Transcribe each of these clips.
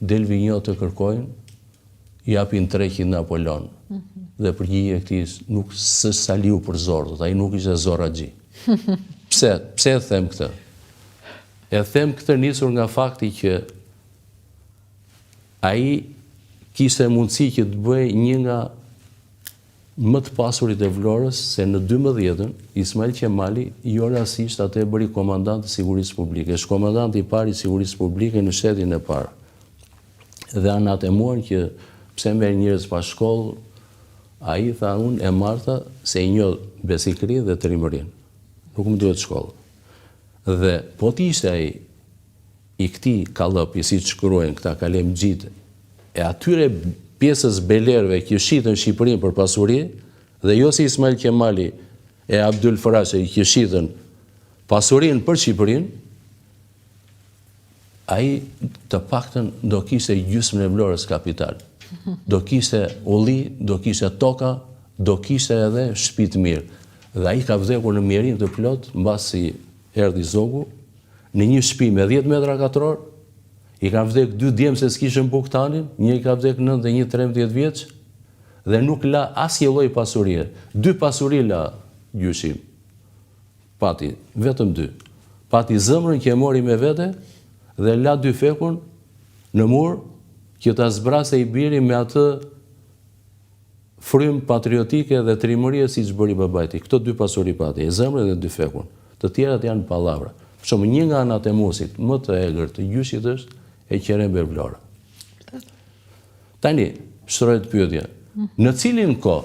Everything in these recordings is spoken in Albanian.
Delvigno të kërkojnë, japin 300 Napoleon. Dhe përgjigje këtij nuk së saliu për zorë, ai nuk ishte zoragji. Pse e them këtë? E them këtë nisur nga fakti që ai kishte mundësi që të bëjë një nga më të pasurit e Vlorës, se në 12-ën Ismail Qemali jo rastisht atë e bëri komandant të sigurisë publike, është komandant i parë i sigurisë publike në shtetin e parë. Dhe anatemuar që pse merr njerëz pa shkollë, ai tha unë e marta se i njoh besikërinë dhe trimërinë. Nuk më duhet shkollë. Dhe po të ishte ai i këtij kallëpi, siç shkruajnë këta kalem xhitë, e atyre pjesës belerëve që shitën Shqipërinë për pasuri, dhe jo si Ismail Qemali e Abdul Farashi që shitën pasurinë për Shqipërinë, ai të paktën do kishte gjysmën e Vlorës kapital. Do kishte ulli, do kishte toka, do kishte edhe shtëpi të mirë. Dhe ai ka vdekur në mjerin të plot mbasi erdhi zogu, në një shtëpi me 10 metra katror, i ka vdek 2 djemë se s'kishën buktanin, një i ka vdek 9 dhe një 13 vjeç, dhe nuk la asnjë lloj pasurie. 2 pasuri la gjyshim. Pati, vetëm 2. Pati zemrën që e mori me vete, dhe la 2 fekun në mur, që ta zbrase i biri me atë frym patriotike dhe trimërie si që bëri babajti. Këto 2 pasuri pati, e zemrën dhe 2 fekun. Të tjerat janë pallavra. Shumë një nga anatemusit më të egër të gjyshit është e Qerembe Vlora. Tani, shtrohet pyetja. Në cilin kohë,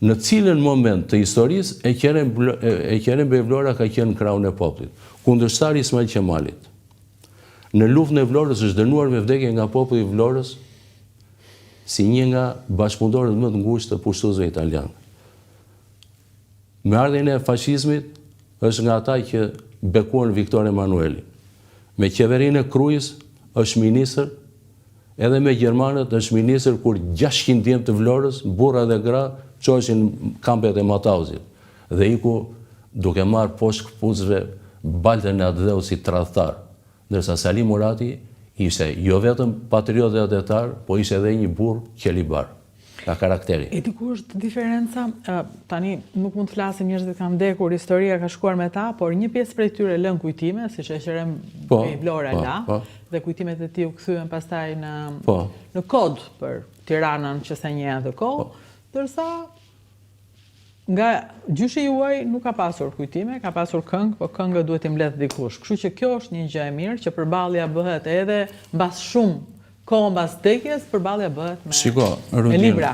në cilin moment të historisë e Qerembe Vlora ka qenë krahun e popullit, kundërshtar i Ismail Qemalit. Në luftën e Vlorës është dënuar me vdekje nga populli i Vlorës si një nga bashkëpunëtorët më të ngushtë të pushtuesve italianë. Me ardhjen e fashizmit është nga ata që bekuan Viktor Emanuelin. Me qeverinë e Krujës është ministër, edhe me gjermanët është ministër kur 600 djemë të Vlorës, burra dhe gra, qoheshin kampet e Matauzit. Dhe iku duke marrë poshtë këpucëve baltën e atë si tradhtar. Ndërsa Salim Murati ishte jo vetëm patriot dhe adetar, po ishte edhe një burr qelibar. Ka karakteri. E di ku është diferenca? Tani nuk mund të flasim njerëzit kanë vdekur, historia ka shkuar me ta, por një pjesë prej tyre lën kujtime, siç e Qerembe Vlora la, dhe kujtimet e tij u kthyen pastaj në kod për Tiranën që sa një atë kohë, ndërsa nga gjyshi juaj nuk ka pasur kujtime, ka pasur këngë, po këngë duhet i mbledh dikush. Kështu që kjo është një gjë e mirë që përballja bëhet edhe mbas shumë kohë mbas vdekjes, përballja bëhet me libra.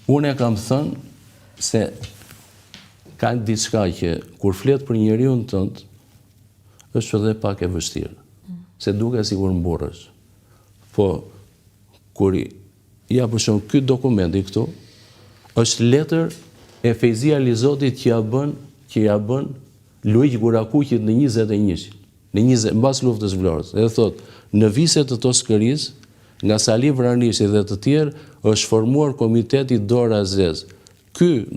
Unë e kam thënë se ka diçka që kur flet për njeriu tënd është edhe pak e vështirë. Se duke sikur mburrësh. Po kur ja për shembull ky dokumenti këtu është letër e Fejzia Lizotit që ja bën Luiq Gurakuqit në 21-shin, mbas luftës Vlorës. Dhe thot, në viset të Toskërisë, nga Salim Vranishi dhe të tjerë, është formuar komiteti Dora Zez. Ky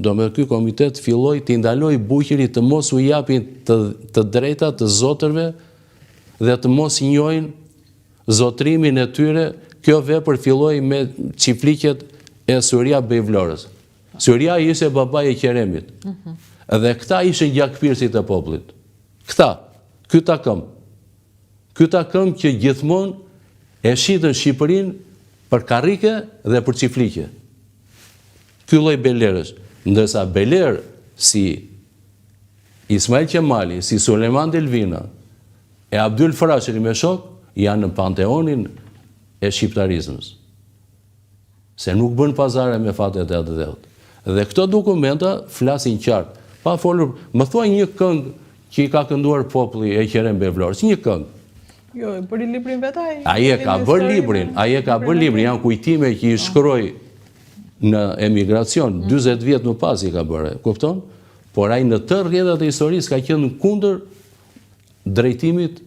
komitet filloi të ndaloj buqërit të mos u japin të drejta të zotërve dhe të mos njohin zotrimin e tyre. Kjo vepër filloi me çifliqet e Surja Bejvlorës. Surja ishte babai e Qeremit. Dhe këta ishin gjakpirësit e popullit. Ky takëm që gjithmonë e shitën Shqipërinë për karrike dhe për çifliqe. Ky lloj belerësh, ndërsa beler si Ismail Qemali, si Sulejman Delvina e Abdul Farashi me shok janë në panteonin e shqiptarizmës. Se nuk bën pazare me fatet e atë dheut. Dhe këto dokumenta flasin qartë. Pa folur, më thuaj një këngë që i ka kënduar populli e Qerembe Vlorës, një këngë. Jo, bëri librin vetë ai. Ai e ka bërë librin, janë kujtime që i shkroi në emigracion, 40 vjet më pas i ka bërë, kupton? Por ai në të rrjetat e historisë ka qenë kundër drejtimit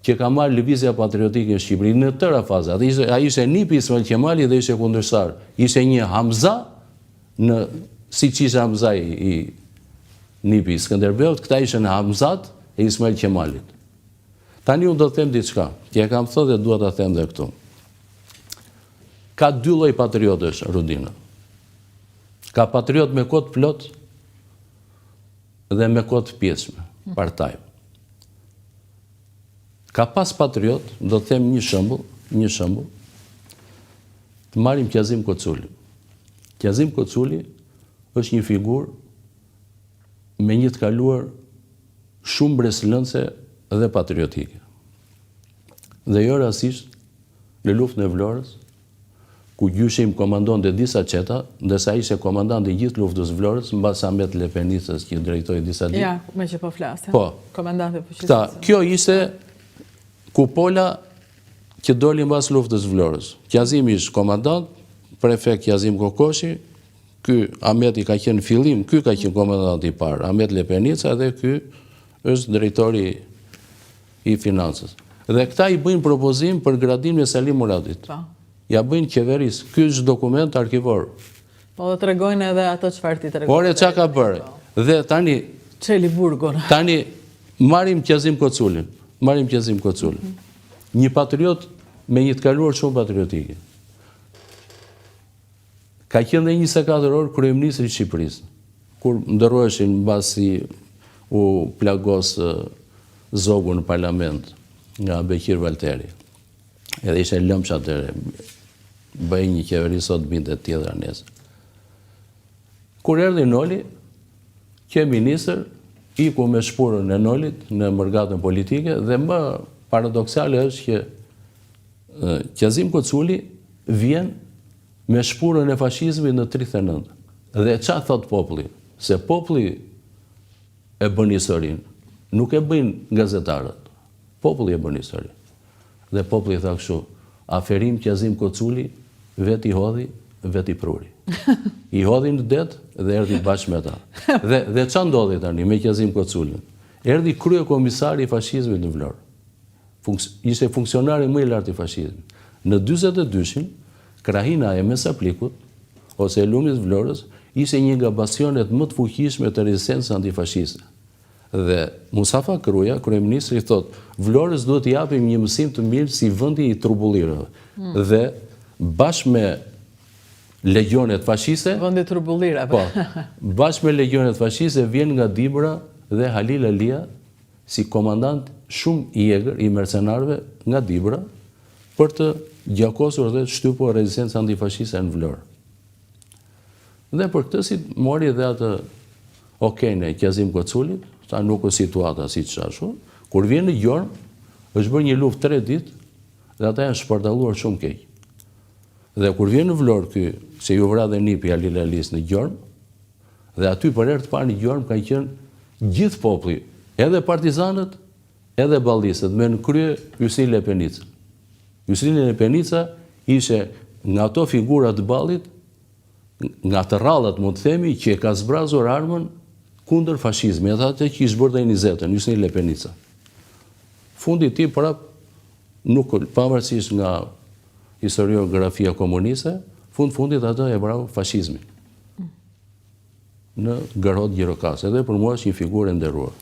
që ka marrë lëvizja patriotike në Shqipëri në tëra faza. Ai ishte nipi Ismail Qemali dhe ishte kundërshtar. Ishte një Hamza siç ishte Hamza i nipi i Skënderbeut, këta ishin Hamzat e Ismail Qemalit. Tani unë do të them diçka, që e kam thënë dhe dua ta them edhe këtu. Ka dy lloj patriotësh, Rudina. Ka patriot me kohë plot dhe me kohë pjesme, partaj. Ka pas patriot, do të them një shembull, të marrim Qazim Koculi. Qazim Koculi është një figurë me një të kaluar shumë breslënse dhe patriotike. Dhe jo rastisht në luftën e Vlorës, ku gjyshim komandonte disa qeta, ndërsa ishte komandant i gjithë luftës Vlorës, mbas Ahmet Lepenicës që drejtoi disa ditë. Ja, me që po flasim. Po. Komandant e fuqisë. Kjo ishte kupola që doli mbas luftës Vlorës. Qazim ishte komandant, prefekt Qazim Kokoshi, ky Ahmet i ka qenë fillim, ky ka qenë komandant i parë, Ahmet Lepenica, dhe ky është drejtori i financës. Dhe këta i bëjnë propozim për gradimin e Salim Muradit. Ja bëjnë qeverisë. Ky është dokument arkivor. Po dhe tregojnë edhe ato çfarë ti tregon. Por e çka ka bërë? Dhe tani Çeli burgun. Tani marrim Qazim Koculin. Një patriot me një të kaluar shumë patriotike. Ka qenë dhe 24 orë kryeministri i Shqipërisë, kur ndërroheshin mbasi u plagos zogu në parlament nga Bekir Valteri. Edhe ishte lëmsh atëre, bëj një qeveri sot binte tjetra nesër. Kur erdhi Noli, që ministër iku me shpurën e Nolit në mërgatën politike, dhe më paradoksale është që Qazim Koculi vjen me shpurën e fashizmit në 39. Dhe qa thot populli? Se populli e bën historinë, nuk e bëjnë gazetarët. Populli e bën historinë. Dhe populli tha kështu, aferim Qazim Koculi, vet i hodhi, vet i pruri. I hodhi në det dhe erdhi bashkë me ta. Dhe qa ndodhi tani me Qazim Koculin? Erdhi krye komisari i fashizmit në Vlorë. Ishte funksionari më i lartë i fashizmit. Në 42-shin, krahina e Mesaplikut, ose e lumit Vlorës, ishte një nga bastionet më të fuqishme të rezistencës antifashiste. Dhe Mustafa Kruja, kryeministri, thot, Vlorës duhet t'i japim një mësim të mirë si vendi i trubullirëve. Dhe bashkë me legionet fashiste, vendi i trubullirave. Po, bashkë me legionet fashiste vjen nga Dibra dhe Halil Alia si komandant shumë i egër i mercenarëve nga Dibra për të gjakosur dhe shtypur rezistencën antifashiste në Vlorë. Dhe për këtë si mori dhe atë okejnë e Qazim Koculit, ta nuk është situata si që ashtu, kur vjen në Gjorm, është bërë një luftë 3 ditë, dhe ata janë shpërdaluar shumë keq. Dhe kur vjen në Vlorë ky, se ju vra dhe nipi Halil Alis në Gjorm, dhe aty për herë të parë në Gjorm ka qenë gjithë populli, edhe partizanët, edhe ballistët, me në krye Yusrin Lepenica. Yusrin Lepenica ishe nga ato figurat të ballit, nga të rrallat, mund të themi, që e ka zbrazur armën kundër fashizmi, edhe atë që i zbërda i 20-ën, Yusrin Lepenica. Fundi ti prap, nuk pavarësisht nga historiografia komuniste, fundit atë e bravo fashizmi. Në Garot Gjirokas, edhe për mua është një figurë e nderuar.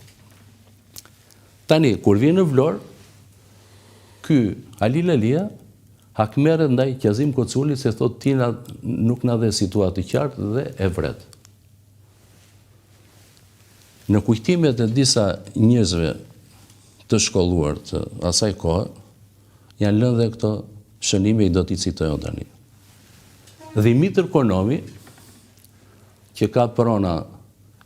Tani, kur vjen në Vlorë, ky Halil Alia hakmerret ndaj Qazim Koculit se thot ti nuk na dhe situatë qartë dhe e vret. Në kujtimet e disa njerëzve të shkolluar të asaj kohe, janë lënë dhe këto shënime i do t'i citojnë tani. Dhimitër Konomi, që ka prona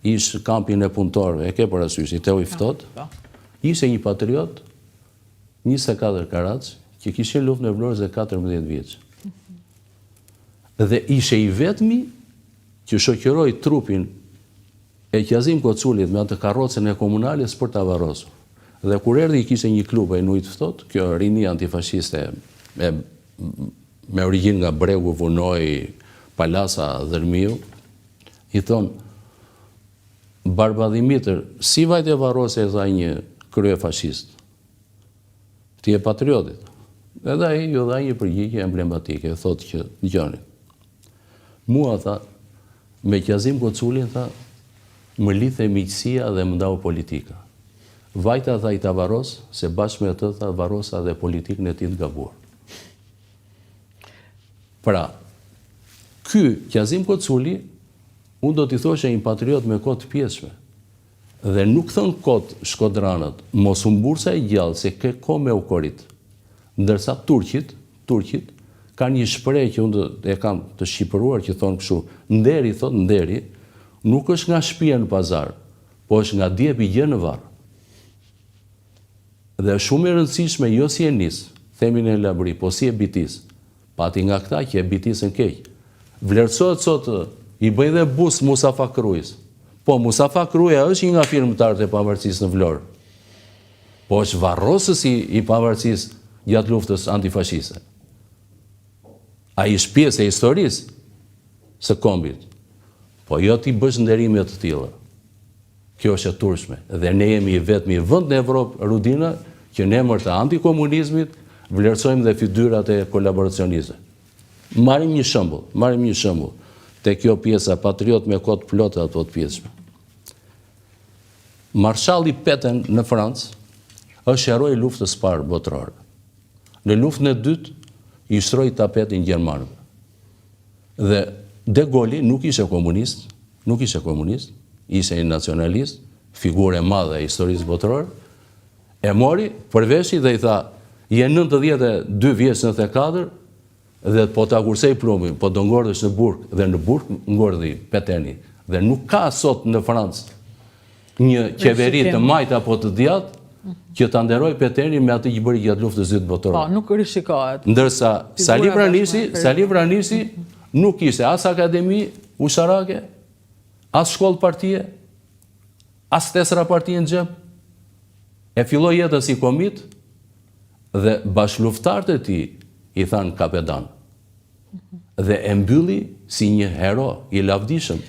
ish kampin e punëtorëve, e ke parasysh, i Teo i ftohtë, ishte një patriot, 24 karac, që kishe luftën e Vlorës dhe 14 vjeç. Dhe ishe i vetmi që shoqëroi trupin e Qazim Koculit me atë karrocën e komunales për ta varrosur. Dhe kur erdhi kishte një klub e nujt ftohtë, kjo rinia antifashiste me origjinë nga Bregu, Vunoj, Palasa, Dërmiu, i thon Barba Dimitër, si vajte varrose e tha një krye fashist. Ti e patriotit. Edhe ai ju dha një përgjigje emblematike, thotë që dëgjoni. Mua tha, me Qazim Koculin tha, më lidhe miqësia dhe më ndau politika. Vajta tha i ta varros, se bashkë me atë tha varrosa dhe politikën e tij të gabuar. Pra, ky Qazim Koculi, unë do t'i thoshe një patriot me kohë të pjeshme. Dhe nuk thënë kot shkodranët, mos u mbursa e gjallë se ke kohë me u korit. Ndërsa Turqit, ka një shprehje që unë e kam të shqipëruar që thonë kështu, nderi, thot nderi, nuk është nga shtëpia në pazar, po është nga djepi gjë në varr. Dhe shumë e rëndësishme jo si e nis, themin e labri, po si e bitis. Pati nga këta që e bitisën keq. Vlerësohet sot i bëj dhe bus Mustafa Krujës. Po Mustafa Kruja është një nga firmëtarët e pavarësisë në Vlorë. Po është varrosësi i pavarësisë gjatë luftës antifashiste. Ai është pjesë e historisë së kombit. Po jo ti bësh nderime të tilla. Kjo është e turpshme. Dhe ne jemi i vetmi vend në Evropë, Rudina, që në emër të antikomunizmit vlerësojmë dhe fytyrat e kolaboracionistëve. Marrim një shembull te kjo pjesa patriot me kohë të plotë ato të pjesme. Marshalli Petain në Francë është heroi i luftës së parë botërore. Në luftën e dytë i shtroi tapetin gjermanëve. Dhe De Gaulle nuk ishte komunist, ishte një nacionalist, figurë e madhe e historisë botërore, e mori përveshi dhe i tha, je 92 vjeç 94, dhe po ta kursej plumbin, po do ngordhësh në burg, dhe në burg ngordhi Peteini. Dhe nuk ka sot në Francë një qeveri të majtë apo të djathtë që ta nderoj Peteinin me atë që bëri gjatë luftës së dytë botërore. Po, nuk rishikohet. Ndërsa Sali Vranisi nuk ishte as akademi usharake, as shkollë partie, as tesra partie në xhep. E filloi jetën si komit dhe bashkëluftëtarët e tij i thanë kapetan. Dhe e mbylli si një hero i lavdishëm.